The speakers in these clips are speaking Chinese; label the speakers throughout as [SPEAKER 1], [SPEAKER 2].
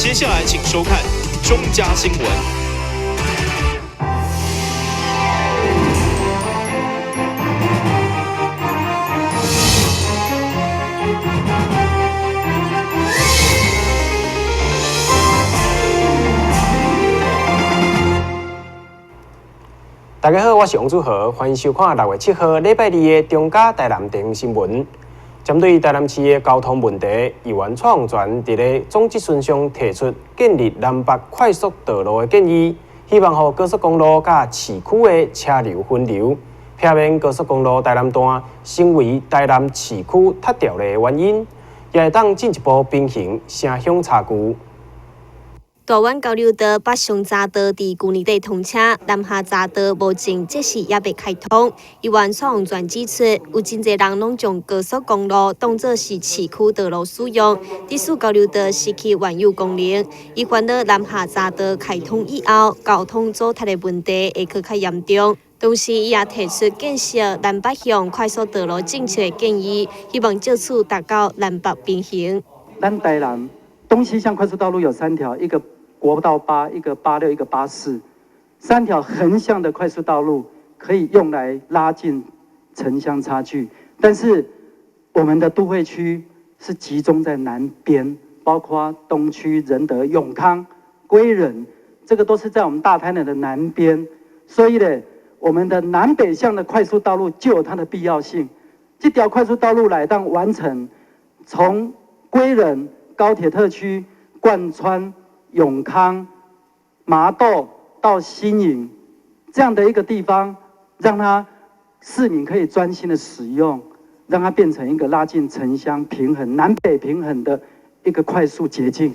[SPEAKER 1] 接下来请收看中嘉新闻。
[SPEAKER 2] 大家好，我是王祖和，欢迎收看6月7号礼拜二的中嘉台南地方新闻。针对台南市的交通问题，议员蔡宏全伫咧总质询上提出建立南北快速道路的建议，希望让高速公路甲市区的车流分流，避免高速公路台南段成为台南市区塌掉的原因，也会当进一步平衡城乡差距。
[SPEAKER 3] 大湾交流道北上匝道伫去年底通车，南下匝道目前即时也未开通。议员蔡宏全指出，有真侪人拢将高速公路当作是市区道路使用，致使交流道失去原有功能。伊烦恼南下匝道开通以后，交通阻塞的问题会去较严重。同时，伊也提出建设南北向快速道路政策的建议，希望借此达到南北平衡。
[SPEAKER 4] 咱台南东西向快速道路有3条，一个国道8，一个86，一个84，3条横向的快速道路可以用来拉近城乡差距。但是我们的都会区是集中在南边，包括东区、仁德、永康、归仁，这个都是在我们大台南的南边。所以呢，我们的南北向的快速道路就有它的必要性。这条快速道路来当完成，从归仁高铁特区贯穿永康、麻豆到新营这样的一个地方，让它市民可以专心的使用，让它变成一个拉近城乡平衡、南北平衡的一个快速捷径。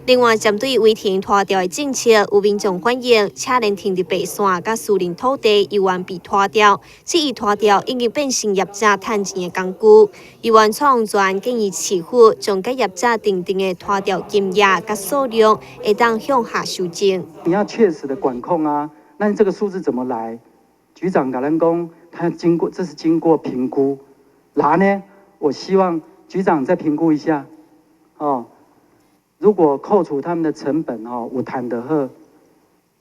[SPEAKER 3] 另外，针对违停拖吊的政策，有民众反映车辆停伫白线甲私人土地，有缘被拖吊，这一拖吊已经变成业者赚钱的工具。议员蔡宏全建议市府将甲业者订定的拖吊金额甲数量，会当向下修正。
[SPEAKER 4] 你要确实的管控啊，那这个数字怎么来？局长甲咱讲，这是经过评估，然呢，我希望局长再评估一下，哦。如果扣除他们的成本有谈得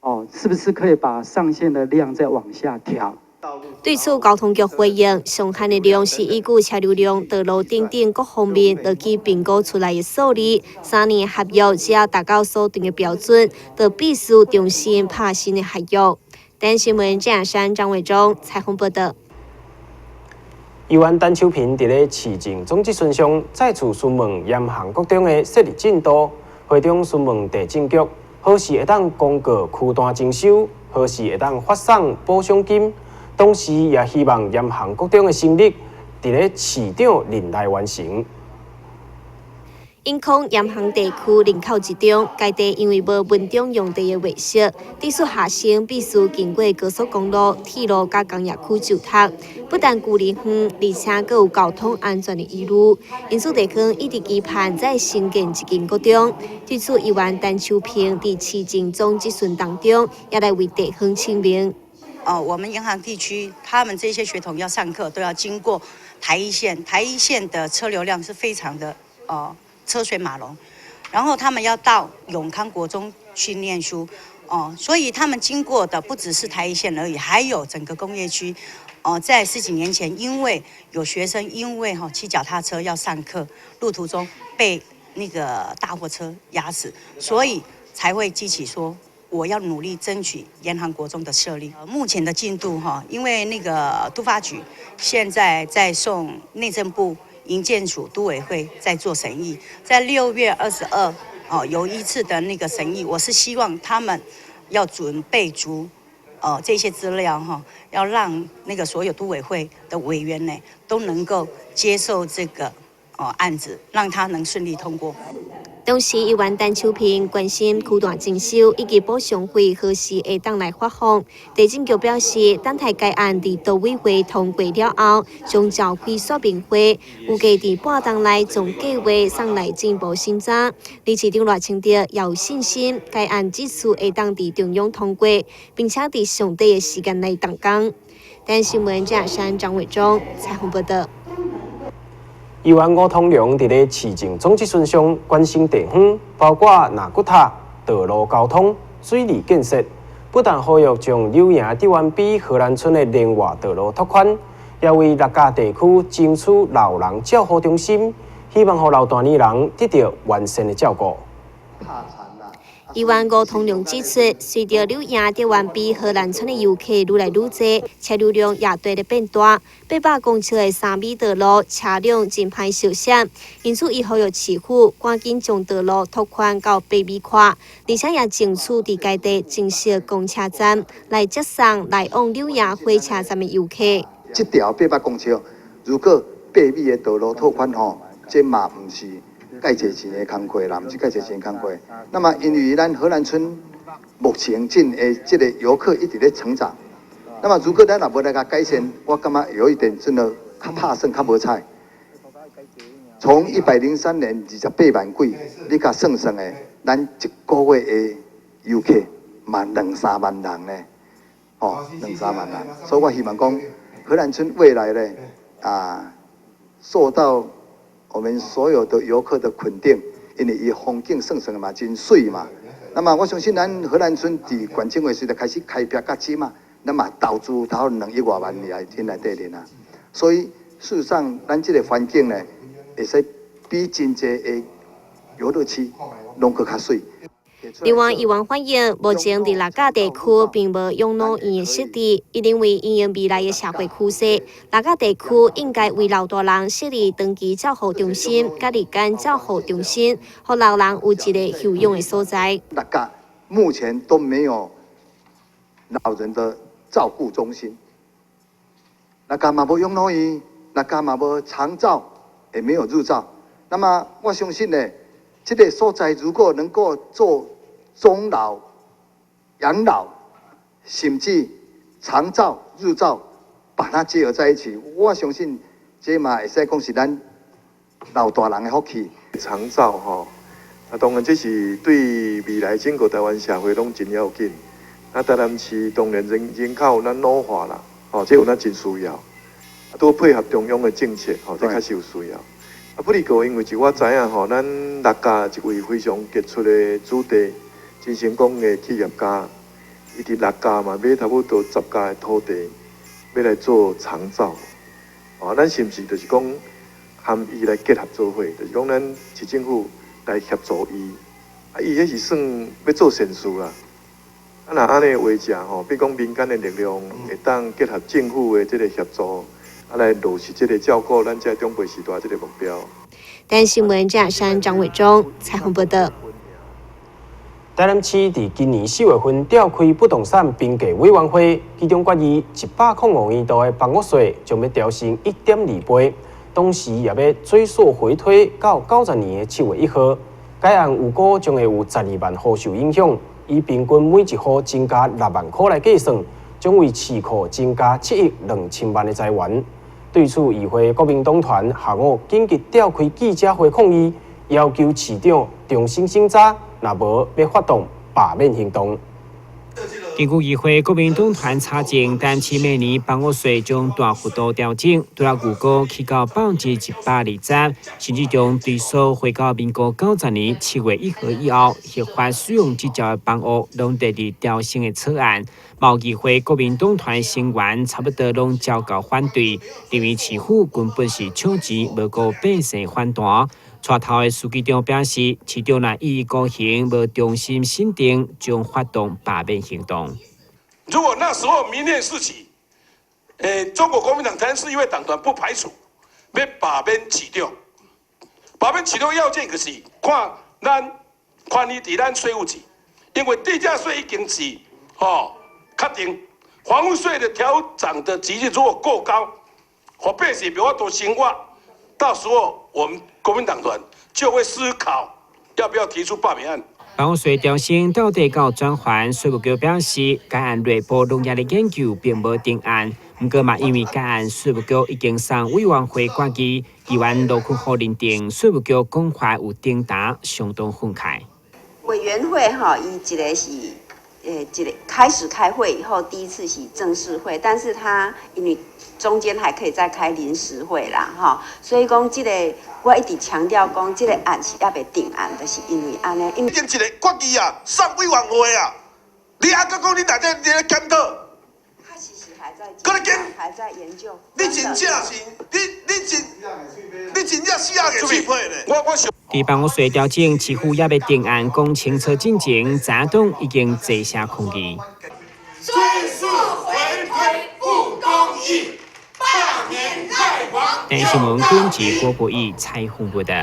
[SPEAKER 4] 好，是不是可以把上限的量再往下调？
[SPEAKER 3] 对此，交通局回应，上限的量是依据车流量、道路等等各方面落去评估出来的数字。3年合约只要达到所定的标准，就必须重新拍新的合约。台新闻郑雅山、张伟忠采访报道。
[SPEAKER 2] 议员陈秋平伫咧市政总质询上再次询问盐项国中的设立进度，会中询问地政局何时会当公告区段征收，何时会当发送补偿金，同时也希望盐项国中的成立伫咧市长任内完成。
[SPEAKER 3] 因控盐项地区人口集中，该地因为无民众用地的维设，致使学生必须经过高速公路、铁路甲工业区就读，不但距离远，而且还有交通安全的疑虑。因此，地方一直期盼再新建一间国中。对此，议员陈秋平伫市政总质询当中，也来为地方清明。
[SPEAKER 5] 我们盐项地区，他们这些学童要上课都要经过台一线，台一线的车流量是非常的车水马龙，然后他们要到永康国中去念书，所以他们经过的不只是台一线而已，还有整个工业区。在10几年前，因为有学生因为骑脚踏车要上课，路途中被那个大货车压死，所以才会激起说我要努力争取盐项国中的设立。目前的进度因为那个都发局现在在送内政部。营建署都委会在做审议，在6月22有一次的那个审议，我是希望他们要准备足这些资料要让那个所有都委会的委员呢都能够接受这个案子，让它能顺利通过。
[SPEAKER 3] 同时，议员陈秋平关心区段征收以及补偿费何时会当来发放。地政局表示，等待该案伫都委会通过了后，将召开说明会，预计伫半冬内将计划送来进一步审查。李市长赖清德也有信心，该案即次会当伫中央通过，并且伫上短的时间内动工。台新闻郑雅山、张伟忠采访报道。
[SPEAKER 2] 议员吴通良伫咧市政总质询上关心地方，包括纳骨塔、道路交通、水利建设，不但呼吁将柳营迪湾比荷兰村的另外道路拓宽，也为六甲地区争取老人照护中心，希望让老大年人得到完善的照顾。
[SPEAKER 3] 议员吴通良指出，随着柳营迪湾比荷兰村的游客愈来愈多，车流量也对咧变大，800公尺的3米道路车辆真歹受险，因此伊呼吁市府赶紧将道路拓宽到8米宽，而且也争取伫该地建设公车站，来接送来往柳营火车站的游客。
[SPEAKER 6] 这条800公尺，如果8米的道路拓宽吼，这嘛唔是介侪钱的工课啦，唔是介侪钱的工课。那么因为咱荷兰村目前进的这个游客一直在成长，那么如果咱也无来甲改善，我感觉有一点真的较拍算较无彩。从103年28万几，你甲算算的，咱一个月的游客嘛2-3万人呢，哦，2-3万人。所以我希望讲荷兰村未来呢，受到我们所有的游客的肯定，因为伊风景算算嘛真水嘛。那么我相信咱荷兰村伫县政府时就开始开辟甲即嘛，那么投资到2亿多万天内底咧啦。所以事实上，咱这个环境呢，会使比真济的游乐区拢搁较水。
[SPEAKER 3] 另外，议员反映，目前伫六甲地区并无养老院的设置，伊认为因应未来的社会趋势，六甲地区应该为老大人设立长期照护中心、甲日间照护中心，让老人有一个休养的所在。
[SPEAKER 6] 六甲目前都没有老人的照顾中心，六甲嘛无养老院，六甲嘛无长照，也没有日照。那么我相信呢，这个所在如果能够做中老、养老，甚至长照、日照，把它结合在一起，我相信这嘛会使讲是咱老大人的福气。
[SPEAKER 7] 长照吼，当然这是对未来整个台湾社会拢真要紧。台南市当然人口咱老化啦，这有咱真需要。都配合中央的政策，这确实有需要。不过因为就我知影吼，咱六甲一位非常杰出的子弟。真成功的企业家，伊伫六甲嘛买差不多10甲的土地，要来做长照。咱是毋是就是讲含伊来结合做伙？就是讲咱市政府来协助伊，伊迄是算要做善事啦。若安尼话讲吼，比如讲民间的力量会当结合政府的这个协助，来落实这个照顾咱这中辈时代这个目标。
[SPEAKER 3] 但新闻正山张伟忠采访报道。
[SPEAKER 2] 台南市伫今年4月份召开不动产评价委员会，其中决议105亿度的房屋税将要调升1.2倍，同时也要追溯回推到90年的7月1号。该案预估将会有12万户受影响，以平均每一户增加6万块来计算，将为市库增加7亿2000万的财源。对此，议会国民党团下午紧急召开记者会抗议，要求市长重新审查。若无要发动罢免行动。
[SPEAKER 8] 根据议会国民党团查证，但市每年房屋税将大幅度调整，除了预估起到120%，甚至将对数回到民国90年7月1号以后合法使用这条的房屋，拢得伫调升的草案。毛议会国民党团成员差不多拢交告反对，认为市府根本是抢钱，无顾百姓反弹。带头的书记长表示，市长若一意孤行，无重新审定，将发动罢免行动。
[SPEAKER 9] 如果那时候明年四起，中国国民党台南市议会党团不排除要罢免市长。罢免市长要件就是看你伫咱税务局，因为地价税已经是确定，房屋税的调涨的极限如果过高，或百姓没法度生活，到时候我们国民党团就会思考要不要提出罢免案。
[SPEAKER 8] 房屋税调升到底到转还，税务局表示，该案内部农业的研究并无定案。不过嘛，因为该案税务局已经送委员会决议，议员卢坤豪认定税务局讲法有顶答，相当愤慨。
[SPEAKER 10] 委员会伊一个是这个开始开会以后，第一次是正式会，但是他因为中间还可以再开临时会啦，哈，所以讲这个我一直强调讲，这个案是还袂定案，就是因为安尼，因为
[SPEAKER 9] 定一个决议啊，上委员会啊，你还搁讲你内底你咧检讨？
[SPEAKER 10] 他其实还在研究。
[SPEAKER 9] 你真正是你真正死啊个气配咧！我想。
[SPEAKER 8] 伫办公室调整，市府也要定案，讲清楚进程，查党已经坐下抗议。
[SPEAKER 11] 追溯回馈不公义，罢免赖王。
[SPEAKER 8] 但新闻编辑郭博义采访报道。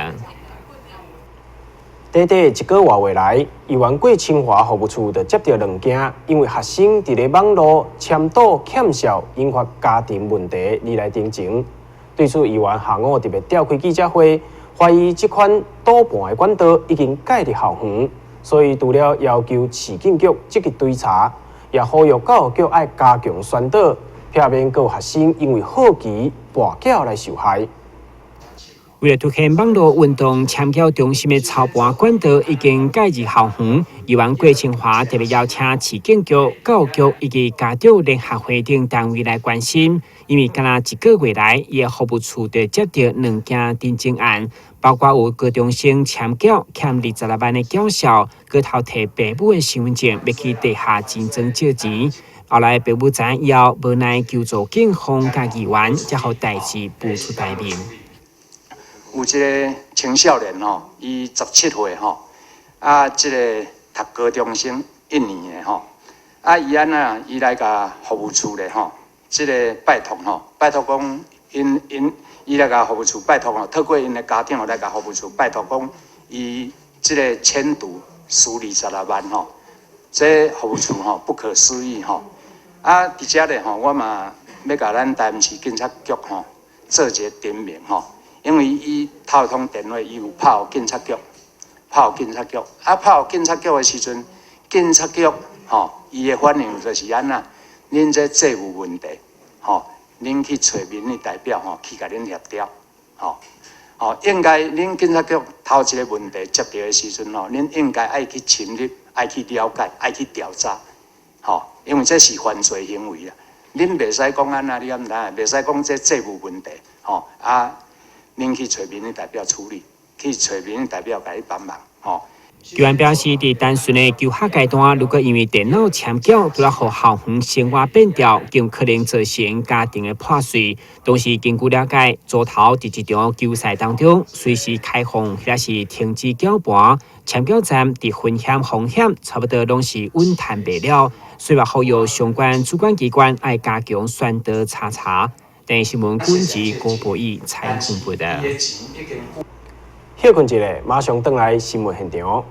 [SPEAKER 2] 短短1个月来，宜兰过清华服务处就接到2件因为学生伫咧网络签到欠效引发家庭问题而来定情。对此，宜兰下午特别召开记者会，怀疑这款赌盘的管道已经介入校园，所以除了要求市警局积极追查，也呼吁教育局要加强宣导，避免有学生因为好奇跋筊来受害。
[SPEAKER 8] 为了凸显网络运动参考中心的操盘管道已经介入校园，宜兰过清华特别邀请市警局、教育局以及家长联合会等单位来关心，因为刚1个月来，伊的服务处就接到2件定情案，包括有高中生签缴欠26万的缴销，佮偷摕父母的身份证要去地下钱庄借钱。后来父母知以后，无奈求助警方甲议员，才互代志浮出台面。
[SPEAKER 12] 有一个青少年吼，伊17岁吼，这个读高中生1年的吼，伊安那伊来甲服务处咧吼，这个拜托讲伊来甲服务处拜托吼，透过因的家庭来甲服务处拜托讲，伊这个迁读输26万吼，这服务处吼不可思议吼，伫遮咧吼，我嘛要甲咱台南市警察局吼做一个点名吼。因为伊透通电话，伊有拍予警察局，拍予警察局的时阵，警察局伊的反应就是安那，恁这债务问题，恁去找民意代表去甲恁协调，应该恁警察局头一个问题接到的时阵恁应该爱去深入，爱去了解，爱去调查，因为这是犯罪行为啦，恁袂使讲安那，你敢知？袂使讲这债务问题，恁去找民意代表处理，去找民意代表甲你帮忙，
[SPEAKER 8] 机关表示，伫单纯的求学阶段，如果因为电脑签缴，除了互校园生活变调，更可能造成家庭的破碎。同时，根据了解，组头伫一场球赛当中，随时开放或是停止搅盘，签缴站伫风险差不多拢是稳谈袂了。所以话，呼吁相关主管机关要加强宣导查。但新闻编辑郭博义采访报道。
[SPEAKER 2] 休困一下，马上回来新闻现场。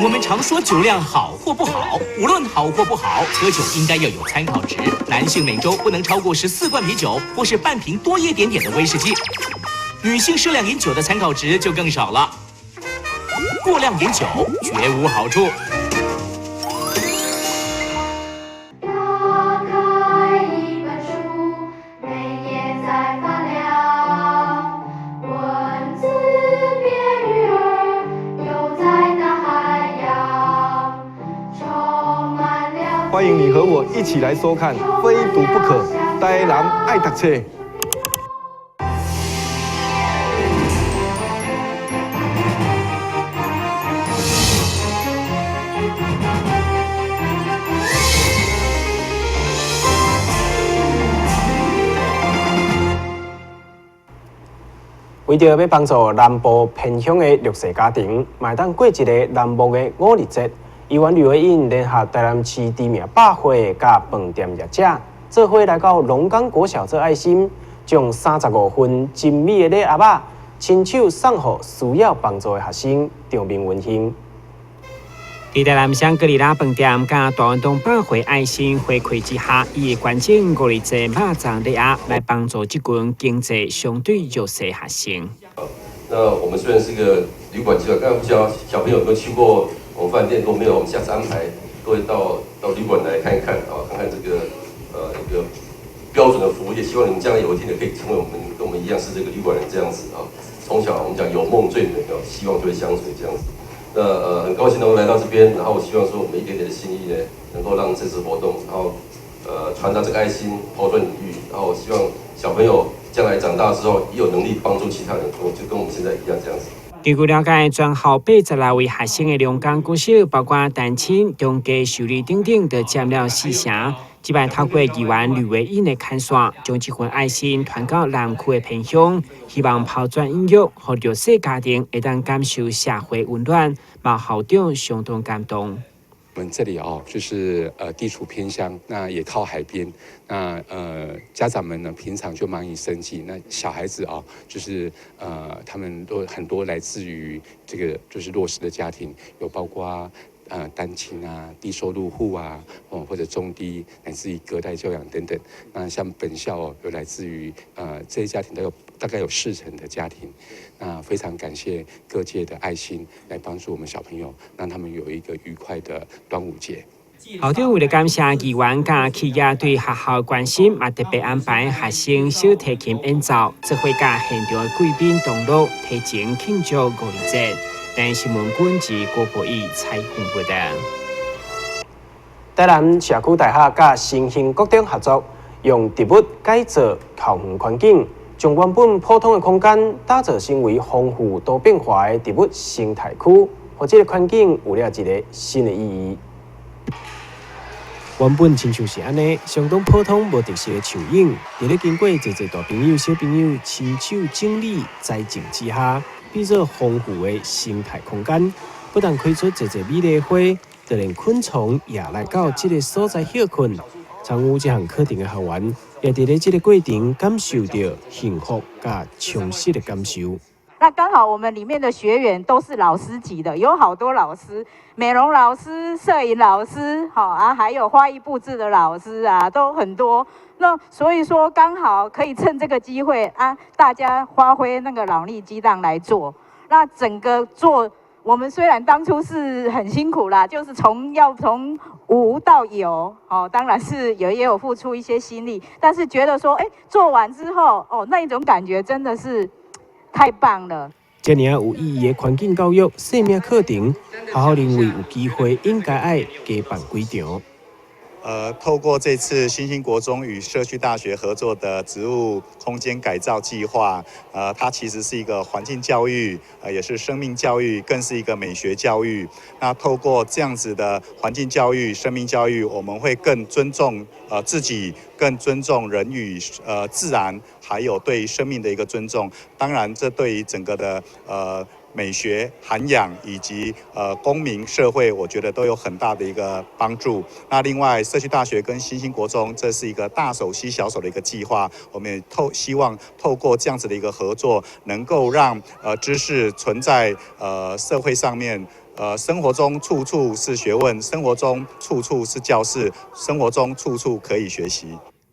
[SPEAKER 1] 我们常说酒量好或不好，无论好或不好，喝酒应该要有参考值。男性每周不能超过14罐啤酒，或是半瓶多一点点的威士忌。女性适量饮酒的参考值就更少了。过量饮酒绝无好处。
[SPEAKER 13] 欢迎你和我一起来收看《非读不可》，台南爱读册。
[SPEAKER 2] 为着要帮助南部偏乡的弱势家庭，麦当过一个南部的5日节。宜兰旅游院联合台南市知名百货甲饭店业者，做伙来到龙岗国小做爱心，将35份精美的礼盒仔亲手送予需要帮助的学生，场面温馨。
[SPEAKER 8] 伫台南乡格里拉饭店甲大运动百货爱心回馈之下，伊会捐赠5日节肉粽礼盒来帮助这群经济相对弱势学生。
[SPEAKER 14] 那我们虽然是个旅馆机构，但不知道小朋友有没有去过我们饭店？如果没有，我们下次安排各位到旅馆来看一看啊，看看这个一个标准的服务业。希望你们将来有一天也可以成为跟我们一样是这个旅馆人这样子啊。从小我们讲有梦最美啊，希望就会相随这样子。很高兴能够来到这边，然后我希望说我们一点点的心意呢，能够让这次活动，然后传达这个爱心，抛砖引玉，然后希望小朋友将来长大之后也有能力帮助其他人，就跟我们现在一样这样子。
[SPEAKER 8] 根据了解，全校86位学生的两江歌手，包括单亲、中低收入等等，都占了4成。即摆透过议员吕维英的看线，将这份爱心传到南区的偏乡，希望抛砖引玉，让弱势家庭会当感受社会温暖，让校长相当感动。
[SPEAKER 15] 我们这里就是地处偏乡，那也靠海边，那家长们呢平常就忙于生计，那小孩子就是他们都很多来自于这个就是弱势的家庭，有包括单亲啊、低收入户啊，或者中低乃至于隔代教养等等。那像本校有来自于这些家庭都有大概有40%的家庭。那非常感谢各界的爱心来帮助我们小朋友，让他们有一个愉快的端午节。
[SPEAKER 8] 校长为了感谢议员甲企业对学校的关心，也特别安排学生小提琴演奏，这会甲现场的贵宾同乐提前庆祝五二节。但新闻官及郭博义采访报道。
[SPEAKER 2] 台南社区大学甲新兴国中合作，用植物改造校园环境，将原本普通的空间打造成为丰富多变化的植物生态区，或这个环境有了一个新的意义。原本亲像是安尼，相当普通无特色的树影，伫咧经过侪大朋友、小朋友亲手整理栽种之下，变作丰富的生态空间。不但开出侪美丽的花，就连昆虫也来到这个所在休困。参与这项课程的学员，也伫咧这个过程感受到幸福甲充实的感受。
[SPEAKER 16] 那刚好我们里面的学员都是老师级的，有好多老师，美容老师、摄影老师，还有花艺布置的老师啊，都很多。那所以说刚好可以趁这个机会啊，大家发挥那个脑力激荡来做。那整个做，我们虽然当初是很辛苦啦，就是从无到有，当然是也有付出一些心力，但是觉得说，做完之后，那一种感觉真的是。太棒了！
[SPEAKER 2] 这样有意义的环境教育、生命课程，学校认为有机会应该爱加办几场。
[SPEAKER 17] 透过这次新兴国中与社区大学合作的植物空间改造计划，它其实是一个环境教育，也是生命教育，更是一个美学教育。那透过这样子的环境教育、生命教育，我们会更尊重自己，更尊重人与自然，还有对生命的一个尊重。当然，这对于整个的美学涵养以及公民社会，我觉得都有很大的一个帮助。那另外，社区大学跟新兴国中，这是一个大手携小手的一个计划。我们也希望透过这样子的一个合作，能够让知识存在社会上面。生活中处处是学问，生活中处处是教室，生活中处处可以学习。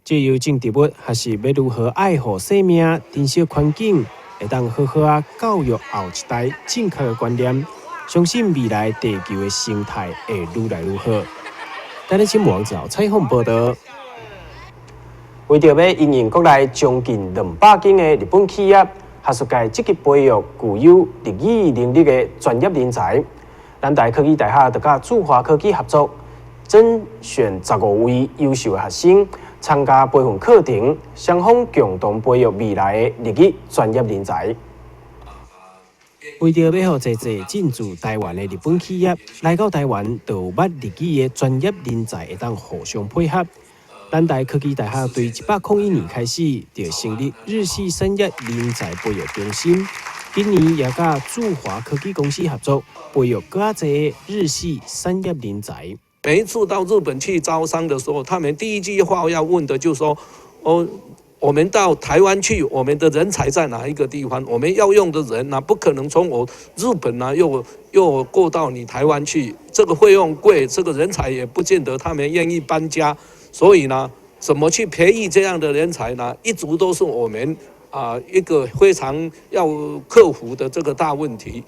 [SPEAKER 2] 借由种植物，还是要如何爱护生命、珍惜环境？会当好好教育后一代正确的观念，相信未来地球的生态会愈来愈好。台湾新闻网采访报道。为着要因应国内将近200间的日本企业，学术界积极培育具有日语能力的专业人才，咱台科技大学就甲驻华科技合作，甄选15位优秀的学生。参加培训课程，双方共同培育未来的日语专业人才。为着要让侪进驻台湾的日本企业来到台湾，就有捌日语的专业人才会当互相配合。咱台科技大学对101年开始就成立日系产业人才培育中心，今年也甲驻华科技公司合作，培育更加侪日系产业人才。
[SPEAKER 18] 每一次到日本去招商的时候，他们第一句话要问的就是说：我们到台湾去，我们的人才在哪一个地方？我们要用的人呢，不可能从我日本呢又过到你台湾去，这个费用贵，这个人才也不见得他们愿意搬家，所以呢，怎么去培育这样的人才呢？一直都是我们一个非常要克服的这个大问题。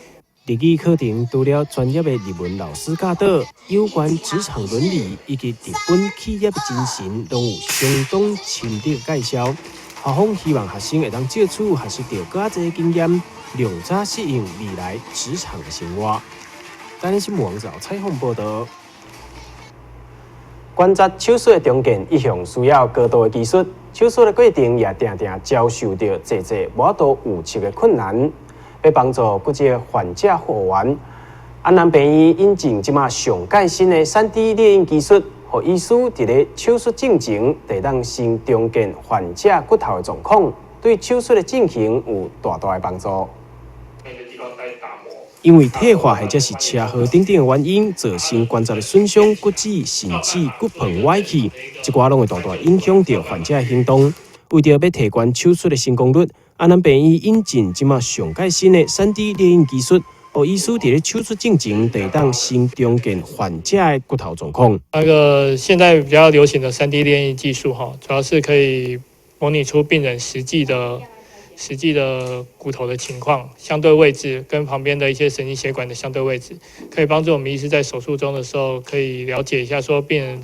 [SPEAKER 18] 日语课程除了专业的日文老师教导，有关职场伦理以及日本企业的精神，都有相当深入的介绍。校方希望学生会当借此学习到更多经验，良早适应未来职场的生活。
[SPEAKER 2] 台新闻网找采访报道。观察手术的中间一向需要高度的技术，手术的过程也常常遭受到侪无度预测的困难。要帮助骨折患者复原，安南病院引进即马上改新的3D 列印技术，互医师伫咧手术进前，地当先中间患者骨头的状况，对手术的进行有大大的帮助。因为退化或者是车祸等等的原因，造成关节的损伤、骨质甚至骨盆歪曲，这寡拢会大大影响到患者的行动。为着要提高手术的成功率，安南病院引进即马上改新的3D 列印技术，互医师伫咧手术进前，地当先中见患者的骨头状况。
[SPEAKER 19] 现在比较流行的3D 列印技术哈，主要是可以模拟出病人实际的骨头的情况、相对位置跟旁边的一些神经血管的相对位置，可以帮助我们医师在手术中的时候，可以了解一下说病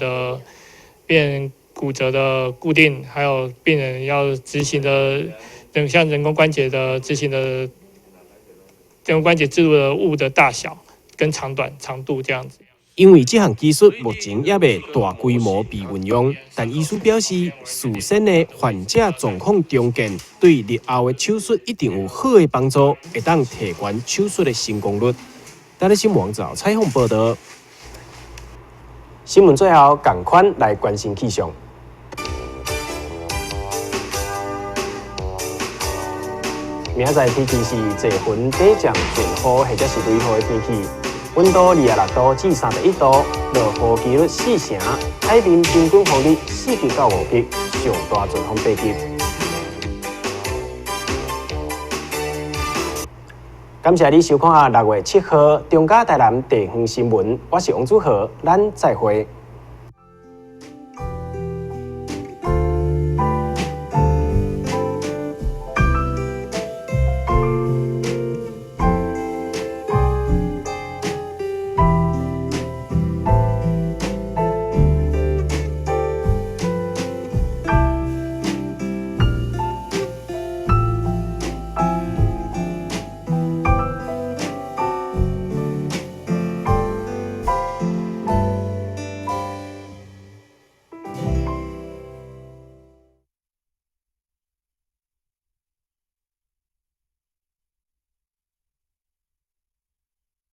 [SPEAKER 19] 人骨折的固定，还有病人要执行的像人工关节的执行的人工关节置入的物的大小跟长度这样子。
[SPEAKER 2] 因为这项技术目前也未大规模被运用，但医师表示，事先的患者状况中见，对日后的手术一定有好的帮助，会当提高手术的成功率。台新闻网找采访报道。新闻最后，赶快来关心气象。明仔天气是侪云底降阵雨，或者是雷雨的天气。温度26度至31度，落雨几率4成，海面平均风力4级到5级，上大阵风8级。感谢你收看6月7号中嘉台南地方新闻，我是王祖和，咱再会。